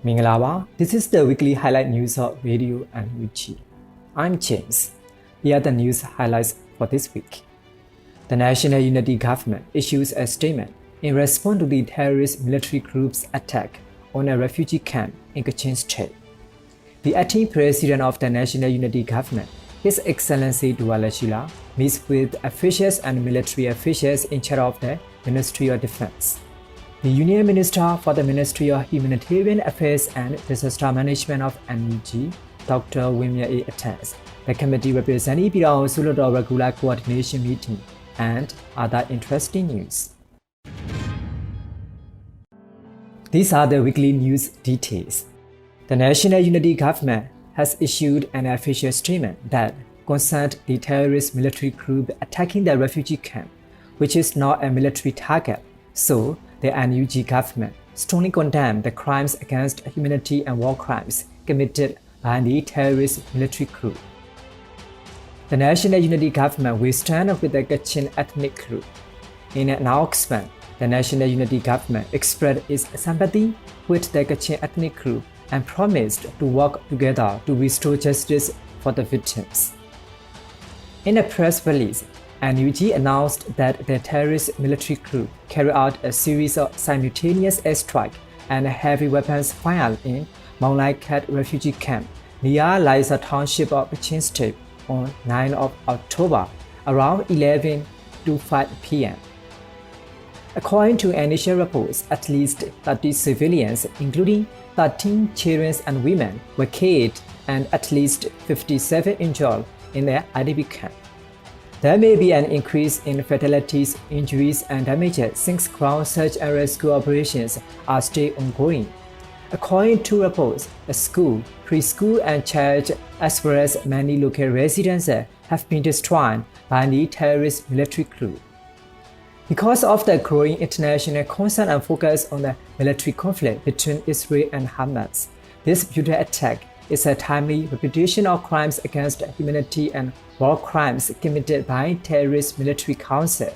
Mingalaba, this is the weekly highlight news of Radio and Wiki. I'm James. Here are the news highlights for this week. The National Unity Government issues a statement in response to the terrorist military group's attack on a refugee camp in Kachin state. The acting president of the National Unity Government, His Excellency Duwa Lashi, meets with officials and military officials in charge of the Ministry of Defense. The Union Minister for the Ministry of Humanitarian Affairs and Disaster Management of NUG, Dr. Wimya attends the committee representing the regular coordination meeting and other interesting news. These are the weekly news details. The National Unity Government has issued an official statement that concerned the terrorist military group attacking the refugee camp, which is not a military target. So, the NUG government strongly condemned the crimes against humanity and war crimes committed by the terrorist military group. The National Unity Government will stand with the Kachin ethnic group. In an announcement, the National Unity Government expressed its sympathy with the Kachin ethnic group and promised to work together to restore justice for the victims. In a press release, NUG announced that the terrorist military group carried out a series of simultaneous airstrikes and heavy weapons fired in Min Aung Hlaing refugee camp near Laisa township of Kachin state on 9 of October around 11 to 5 p.m. According to initial reports, at least 30 civilians, including 13 children and women, were killed and at least 57 injured in the IDP camp. There may be an increase in fatalities, injuries, and damages since ground search and rescue operations are still ongoing. According to reports, a school, preschool, and church, as well as many local residences, have been destroyed by the terrorist military group. Because of the growing international concern and focus on the military conflict between Israel and Hamas, this brutal attack is a timely repetition of crimes against humanity and war crimes committed by terrorist military council.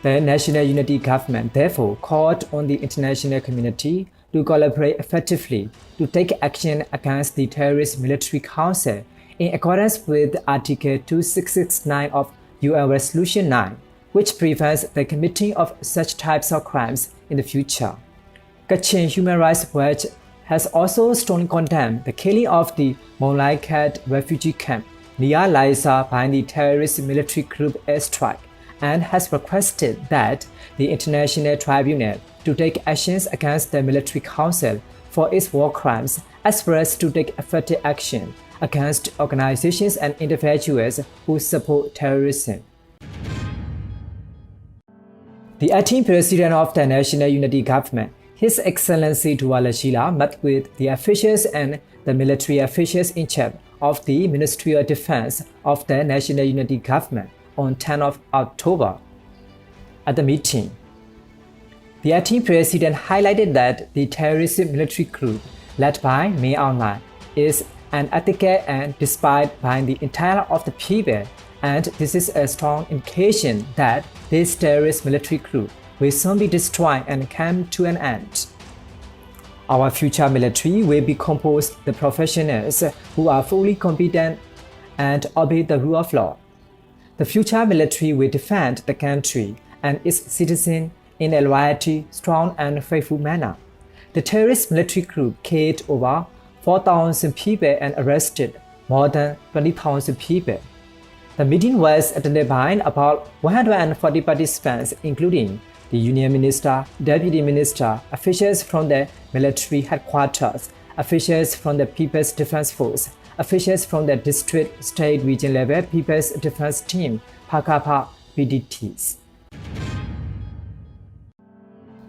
The National Unity Government therefore called on the international community to collaborate effectively to take action against the terrorist military council in accordance with Article 2669 of UN Resolution 9, which prevents the committing of such types of crimes in the future. Kachin Human Rights Watch has also strongly condemned the killing of the Min Aung Hlaing refugee camp near Laisa by the terrorist military group airstrike and has requested that the International Tribunal to take actions against the military council for its war crimes as well as to take effective action against organizations and individuals who support terrorism. The acting president of the National Unity Government, His Excellency Duwa Lashi, met with the officials and the military officials in charge of the Ministry of Defense of the National Unity Government on 10 of October. At the meeting, the acting president highlighted that the terrorist military group led by Min Aung Hlaing is unethical and despised by the entire of the people, and this is a strong indication that this terrorist military group will soon be destroyed and come to an end. Our future military will be composed of the professionals who are fully competent and obey the rule of law. The future military will defend the country and its citizens in a loyalty, strong and faithful manner. The terrorist military group killed over 4,000 people and arrested more than 20,000 people. The meeting was attended by about 140 participants, including the Union Minister, Deputy Minister, officials from the military headquarters, officials from the People's Defense Force, officials from the district, state, region level People's Defense Team, PaKhaPha, PDTs.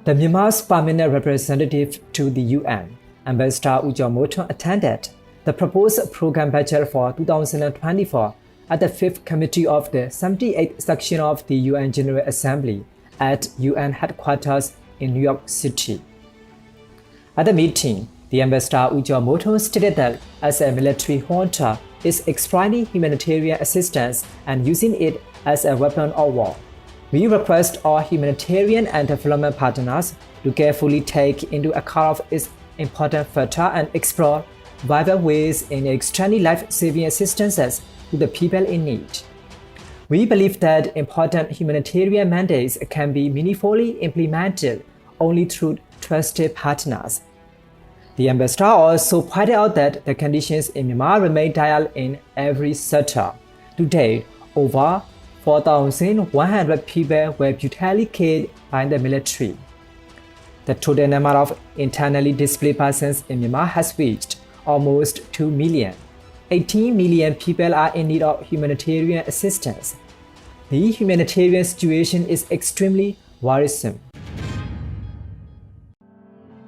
The Myanmar's permanent representative to the UN, Ambassador Duwa Lashi, attended the proposed program budget for 2024 at the 5th Committee of the 78th Section of the UN General Assembly at UN headquarters in New York City. At the meeting, the Ambassador Duwa Lashi stated that as a military junta is exploiting humanitarian assistance and using it as a weapon of war. We request all humanitarian and development partners to carefully take into account its important factor and explore viable ways in extending life-saving assistances to the people in need. We believe that important humanitarian mandates can be meaningfully implemented only through trusted partners. The ambassador also pointed out that the conditions in Myanmar remain dire in every sector. Today, over 4,100 people were brutally killed by the military. The total number of internally displaced persons in Myanmar has reached almost 2 million. 18 million people are in need of humanitarian assistance. The humanitarian situation is extremely worrisome.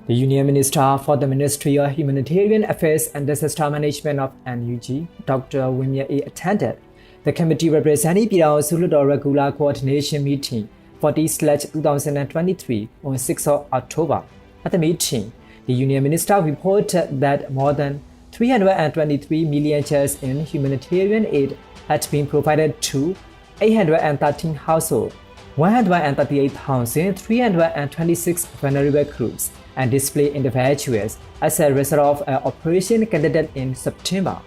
The Union Minister for the Ministry of Humanitarian Affairs and Disaster Management of NUG, Dr. Min Aung Hlaing, attended the committee representing Min Aung Hlaing Regular Coordination Meeting 40/2023 on 6 October. At the meeting, the Union Minister reported that more than 323 million shares in humanitarian aid had been provided to 813 households, 138,326 vulnerable groups, and displaced individuals as a result of an operation conducted in September.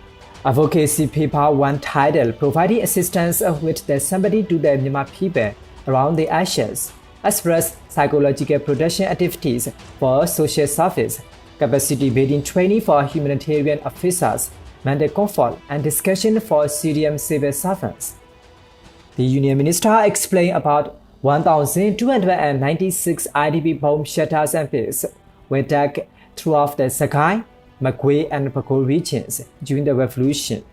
Advocacy paper 1 titled Providing Assistance with the Sympathy to the Myanmar People Around the Ashes expressed psychological protection activities for social service, capacity building training for humanitarian officers, mental comfort, and discussion for CDM civil servants. The Union Minister explained about 1,296 IDP bomb shelters and pits were dug throughout the Sakai, Magwe, and Pako regions during the revolution.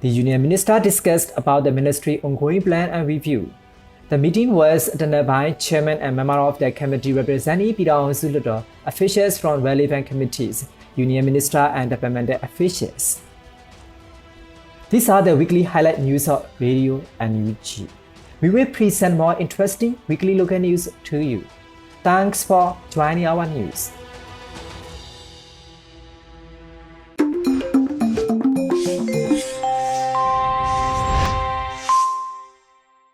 The Union Minister discussed about the ministry's ongoing plan and review. The meeting was attended by chairman and member of the committee representing Min Aung Hlaing, officials from relevant committees, Union Minister, and departmental officials. These are the weekly highlight news of Radio NUG. We will present more interesting weekly local news to you. Thanks for joining our news.